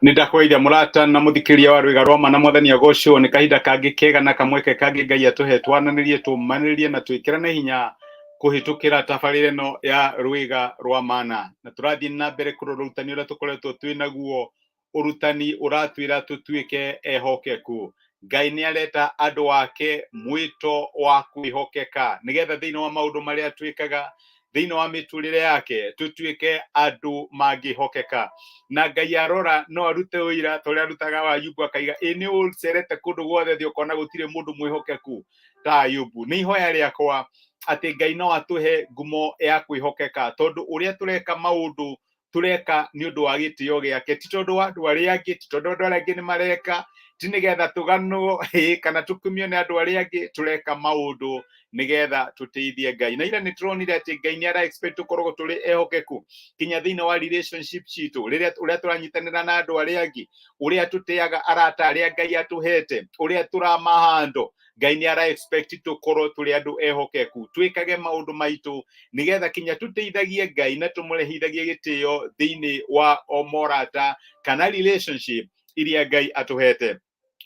Nindakwaithia murata na muthikiria wa rwiga rwa mana mwathani ugooci ni kahinda kangi kega na kamweke kangi Ngai atuhe twananirie tumaniririe na twikirane hinya kuhitukira tabarĩra ĩno ya rwiga rwa mana na turathie na mbere kurora urutani uria tukoretwo twinaguo, urutani uratwira tutuike ehokeku. Ngai ni areta andu ake mwito wa kwihokeka nigetha thiini wa maundu maria twikaga thiini wa miturire yake tutuike andu mangihokeka. Na Ngai arora no arute uira turia arutaga wa Ayubu akaiga ni ucerete kundu guothe thi ukona gutire mundu mwihokeku ta Ayubu. Ni ihoya riakwa ati Ngai no atuhe ngumo ya kwihokeka tondu uria tureka maundu tureka ni undu wa gitio giake, ti tondu wa andu aria angi, ti tondu andu aria angi ni mareka, ti nigetha tuganwo kana tukumio ni andu aria angi. Tureka maundu nigetha tutĩithie Ngai, na ira ni turonire ati Ngai ni ara expect tukorwo turi ehokeku kinya thiini wa relationship citu uria turanyitanira na andu aria angi, uria tutiaga arata aria Ngai atuhete, uria turamahando. Ngai ni ara expect tukorwo turi andu ehokeku, twikage maundu maitu nigetha kinya tutĩithagie Ngai na tumurehithagie gitio thiini wa omorata kana relationship iria Ngai atuhete.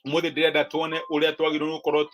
Muthi ndirenda tuone uria twagirwo gukorwo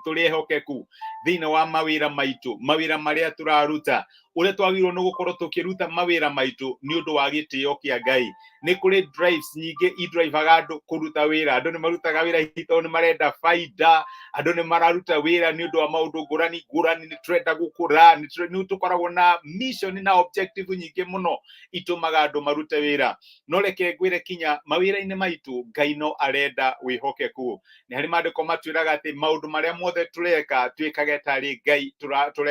turi ehokeku thiini wa mawira maitu, mawira maria turaruta, uria twagirwo gukorwo tukiruta mawira maitu ni undu wa gitio kia Ngai. Ni kuri drives nyingi idrivaga andu kuruta wira, andu ni marutaga wira hito ni marenda faida, andu ni mararuta wira ni undu wa maundu ngurani ngurani, ni turenda gukura, ni tukoragwo na mission na objective nyingi muno itumaga andu marute wira. No reke ngwire kinya mawira-ini maitu Ngai no arenda wihokeku. Ni hari maandiko matwiraga ati maundu maria mothe tureka twikage tari Ngai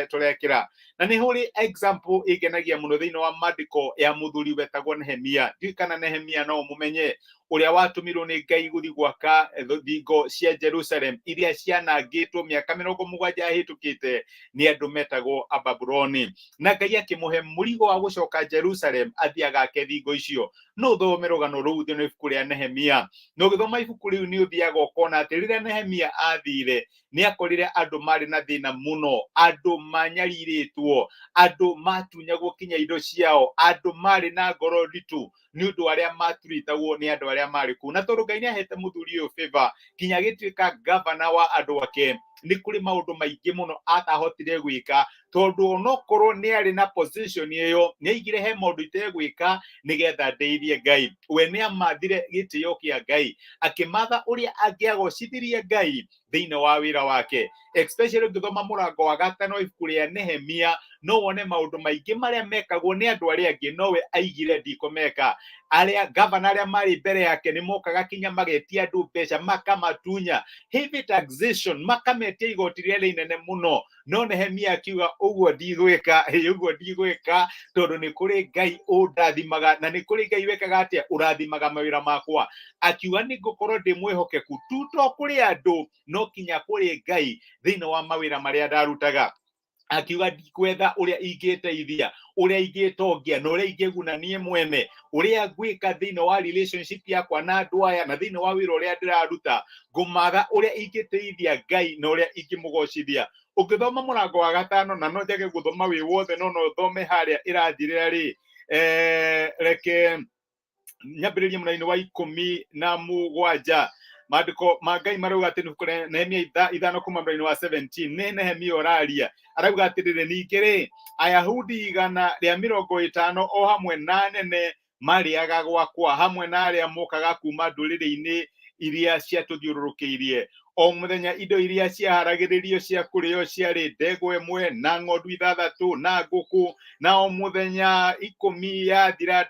turekira. Na ni huri example igenagia muno thiini wa maandiko ya muthuri wetagwo Nehemia. Ndikana Nehemia no mumenye uria watumirwo ni Ngai guthi gwaka thingo cia Jerusalem iria cianangitwo miaka 70 hitukite ni andu metagwo Ababuloni. Na Ngai akimuhe murigo wa gucoka Jerusalem athiaga ake thingo icio. No thome rugano ruu thiini wa ibuku ria Nehemia. No githoma ibuku riu ni uthiaga ukona ati riria Nehemia athire ni akorire andu mari na thina muno, andu manyariritwo, andu matunyagwo kinya indo ciao, andu mari na ngoro ritu ni undu aria maturitagwo ni andu aria mari ku. Na tondu Ngai ni ahete muthuri uyu favor kinya gituika governor wa andu ake, ni kuri maundu maingi muno atahotire gwika tondu onokorwo ni ari na position iyo ni aigire he maundu itegwika nigetha ndeithie Ngai. We ni amathire gitio kia Ngai, akimatha uria angiagocithirie Ngai thiini wa wira wake. Especially ukithoma murango wa 5 ibuku ria Nehemia no wone maundu maingi maria mekagwo ni andu aria angi, nowe aigire ndikomeka. Aria governor aria mari mbere yake ni mokaga kinya magetia andu mbeca makamatunya, heavy taxation, makametia igoti ria inene muno. No Nehemia akiuga uguo ndigwika tondu ni kuri Ngai undathimaga, na ni kuri Ngai wekaga atia urathimaga mawira makwa. Akiuga ni ngukorwo ndi mwihokeku tuto kuri andu no kinya kuri Ngai thiini wa mawira maria ndarutaga. Akiuga ndikwetha uria ingiteithia, uria ingitongia na uria ingiguna nie mwene, uria ngwika thiini wa relationship yakwa na andu aya na thiini wa wira uria ndiraruta, ngumaga uria ingiteithia Ngai na uria ingimugocithia. Ukithoma murango wa 5 na no njage guthoma wi wothe, no thome haria irathirira ri reke nyambiririe munaini wa 17. Maandiko ma Ngai marauga ati Nehemia 5 kuma munaini wa 17 ni Nehemia oraria, arauga atiriri ningiri Ayahudi 150 o hamwe na anene mariaga gwakwa, hamwe na aria mokaga kuma nduriri-ini iria ciatuthiururukiirie. O muthenya indo iria ciaharagiririo cia kurio ciari ndegwa 1 na ng'ondu 6 na nguku, na o muthenya 10 yathira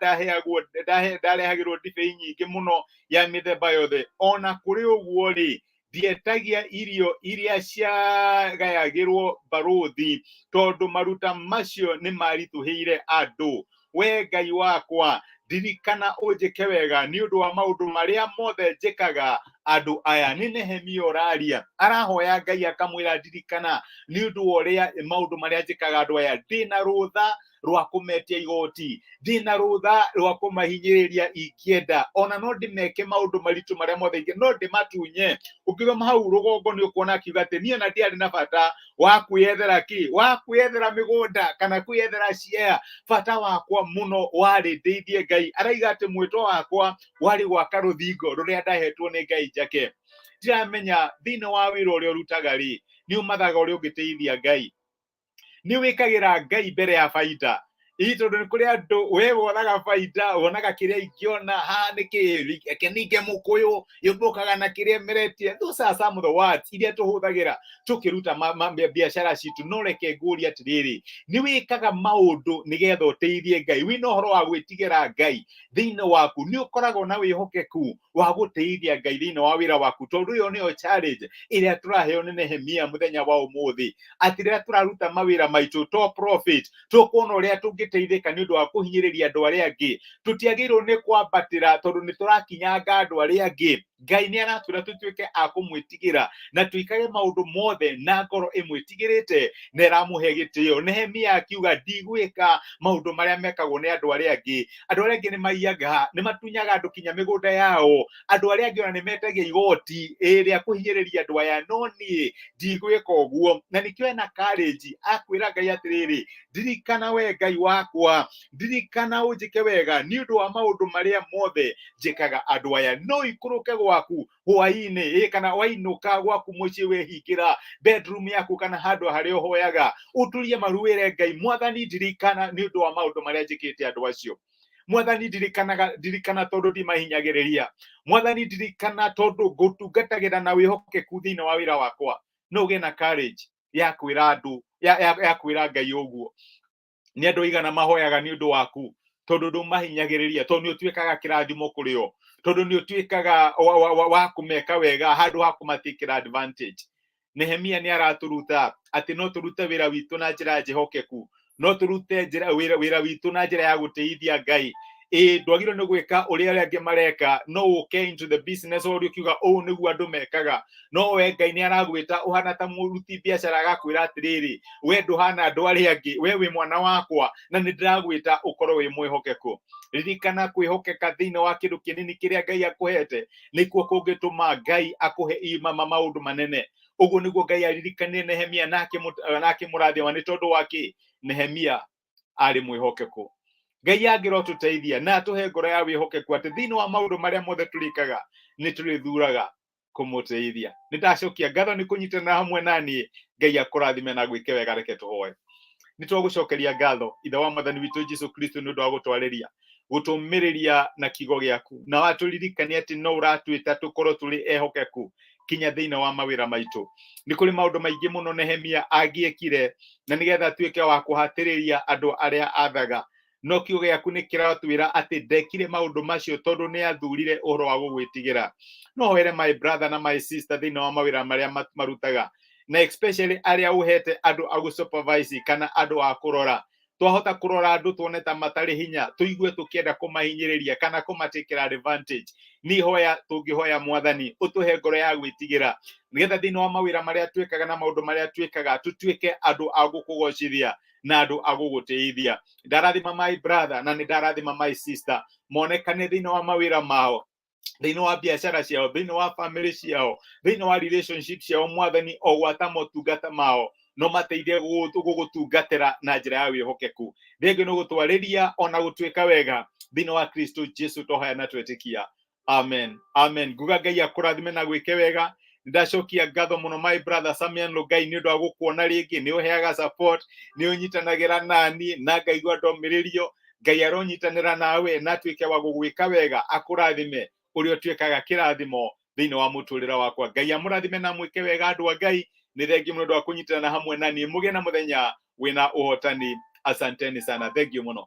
ndarehagirwo ndibei nyingi muno ya mithemba yothe. Ona kuri uguo ri ndietagia irio iria ciagayagirwo baruthi tondu maruta macio ni marituhiire andu. We Ngai wakwa ndirikana unjike wega ni undu wa maundu maria mothe njikaga andu aya. Ni Nehemia oraria, arahoya Ngai akamwira ndirikana ni undu wa uria maundu maria njikaga andu aya. Ndina rutha rwa kũmetia igoti, ndina rũtha rwa kũmahinyĩrĩria ingĩenda, ona no ndĩmeke maũndũ maritũ marĩa mothe no ndĩmatunye. Ũngĩthoma hau rũgongo nĩ ũkuona akiuga atĩ niĩ ona ndiarĩ na bata wa kwĩyethera wa kwĩyethera mĩgũnda kana kwĩyethera share. Bata wakwa mũno warĩ ndeithie Ngai. Araiga atĩ mwĩto wakwa warĩ gwaka rũthingo rũrĩa ndahetwo nĩ Ngai njake. Ndiramenya thĩinĩ wa wĩra ũrĩa ũrutaga rĩ, nĩ ũmathaga ũrĩa ũngĩteithia Ngai, nĩ wĩkagĩra Ngai mbere ya baita. Tondũ nĩ kũrĩ andũ we wonaga baita, wonaga kĩrĩa ingĩona haha nĩkĩ, reke ninge mũkũyũ yũmbũkaga na kĩrĩa meretie. Those are some of the words iria tũhũthagĩra tũkĩruta biacara citũ. No reke ngũrie atĩrĩrĩ, nĩ wĩkaga maũndũ nĩgetha ũteithie Ngai? Wĩna ũhoro wa gwĩtigĩra Ngai thĩinĩ waku? Nĩ ũkoragwo na wĩhokeku wa gũteithia Ngai thĩinĩ wa wĩra waku? Tondũ ĩyo nĩyo challenge ĩrĩa tũraheo nĩ Nehemia mũthenya wa ũmũthĩ, atĩ rĩrĩa tũraruta mawĩra maitũ to profit, tũkuona ũrĩa tũngĩteithĩka nĩ ũndũ wa kũhinyĩrĩria andũ arĩa angĩ. Tũtiagĩrĩirwo nĩ kwambatĩra tondũ nĩ tũrakinyanga andũ arĩa angĩ. Ngai nĩ aratwĩra tũtuĩke a kũmwĩtigĩra na tũikage maũndũ mothe na ngoro ĩmwĩtigĩrĩte na ĩramũhe gĩtĩo. Nehemia akiuga ndigwĩka maũndũ marĩa mekagwo nĩ andũ arĩa angĩ. Andũ arĩa angĩ nĩ maiyaga, nĩ matunyaga andũ kinya mĩgũnda yao. Andũ arĩa angĩ ona nĩ metagia igoti rĩa kũhinyĩrĩria andũ aya, no niĩ ndigwĩka ũguo. Na nĩkĩo ena courage akwĩra Ngai atĩrĩrĩ, ndirikana we Ngai wakwa, ndirikana ũnjĩke wega nĩ ũndũ wa maũndũ marĩa mothe njĩkaga andũ aya. No ikũrũke gwaku hwaĩ-inĩ kana wainũka gwaku mũciĩ wehingĩra bedroom yaku kana handũ harĩa ũhoyaga, ũturie maru wĩre Ngai, Mwathani ndirikana nĩ ũndũ wa maũndũ marĩa njĩkĩte andũ acio. Mwathani ndirikana tondũ ndimahinyagĩrĩria. Mwathani ndirikana tondũ ngũtungatagĩra na wĩhokeku thĩinĩ wa wĩra wakwa. No ũgĩe na courage ya kwĩra andũ, ya kwĩra Ngai ũguo. Nĩ andũ aigana mahoyaga nĩ ũndũ waku tondũ ndũmahinyagĩrĩria, tondũ nĩ ũtuĩkaga kĩrathimo kũrĩ o, tondũ nĩ ũtuĩkaga wa kũmeka wega handũ ha kũmatakĩra advantage. Nehemia nĩ aratũruta atĩ no tũrute wĩra witũ na njĩra njĩhokeku, no tũrute wĩra witũ na njĩra ya gũteithia Ngai. Ndwagĩrĩirwo nĩ gwĩka ũrĩa arĩa angĩ mareka, no ũke into the business ũrĩa ũkiuga ũũ nĩguo andũ mekaga. No we Ngai nĩ aragwĩta ũhana ta mũruti biacara, agakwĩra atĩrĩrĩ, we ndũhana andũ arĩa angĩ, we wĩ mwana wakwa na nĩ ndĩragwĩta ũkorwo wĩ mwĩhokeku. Ririkana kwĩhokeka thĩinĩ wa kĩndũ kĩnini kĩrĩa Ngai akũhete nĩkuo kũngĩtũma Ngai akũhe maũndũ manene. Ũguo nĩguo Ngai aririkanire Nehemia na akĩmũrathima. Nĩ tondũ wake Nehemia arĩ mwĩhokeku. Ngai angĩrotũteithia na atũhe ngoro ya wĩhokeku atĩ thĩinĩ wa maũndũ marĩa mothe tũrĩkaga nĩ tũrĩthuraga kũmũteithia. Nĩ ndacokia ngatho nĩ kũnyitanĩra hamwe naniĩ. Ngai akũrathime na gwĩke wega. Reke tũhoe. Nĩ twagũcokeria ngatho Ithe wa Mwathani witũ Jesũ Kristo nĩ ũndũ wa gũtwarĩria, gũtũmĩrĩria na kiugo gĩaku, na watũririkania atĩ no ũratwĩta tũkorwo tũrĩ ehokeku kinya thĩinĩ wa mawĩra maitũ. Nĩ kũrĩ maũndũ maingĩ mũno Nehemia angĩekire na nĩgetha atuĩke wa kũhatĩrĩria andũ arĩa athaga, no kiugo gĩaku nĩ kĩratwĩra atĩ ndekire maũndũ macio tondũ nĩ athurire ũhoro wa gũgwĩtigĩra. No hoere my brother na my sister thĩinĩ wa mawĩra marĩa marutaga, na especially arĩa ũhete andũ a gũsupervise kana andũ a kũrora. Twahota kũrora andũ tuone ta matarĩ hinya, tũigue tũkĩenda kũmahinyĩrĩria kana kũmatakĩra advantage. Nĩ hoya tũngĩhoya Mwathani ũtũhe ngoro ya gwĩtigĩra, nĩgetha thĩinĩ wa mawĩra marĩa twĩkaga na maũndũ marĩa twĩkaga tũtuĩke andũ a gũkũgocithia na andũ a gũgũteithia. Ndarathima my brother na nĩ ndarathima my sister, monekane thĩinĩ wa mawĩra mao, thĩinĩ wa biacara ciao, thĩinĩ wa family ciao, thĩinĩ wa relationship ciao. Mwathani o gwata motungata mao, no mateithie gũgũtungatĩra na njĩra ya wĩhokeku. Thengio nĩ gũtwarĩria ona gũtuĩka wega thĩinĩ wa Kristo Jesũ tũhoya na twetĩkia. Amen. Amen. Nguga Ngai akũrathime na gwĩke wega. Ndacokia ngatho mũno my brother Samuel Ngai nĩ ũndũ wa gũkuona rĩngĩ, nĩ ũheaga support, nĩ ũnyitanagĩra nani na ngaigua ndomĩrĩrio. Ngai aronyitanĩra nawe na atuĩke wa gũgwĩka wega, akũrathime ũrĩa ũtuĩkaga kĩrathimo thĩinĩ wa mũtũrĩre wakwa. Ngai amũrathime na mwĩke wega andũ a Ngai. Nĩ thengiũ mũno ũndũ wa kũnyitanĩra hamwe naniĩ. Mũgĩe na mũthenya wĩna ũhotani. Asanteni sana. Thengiũ mũno.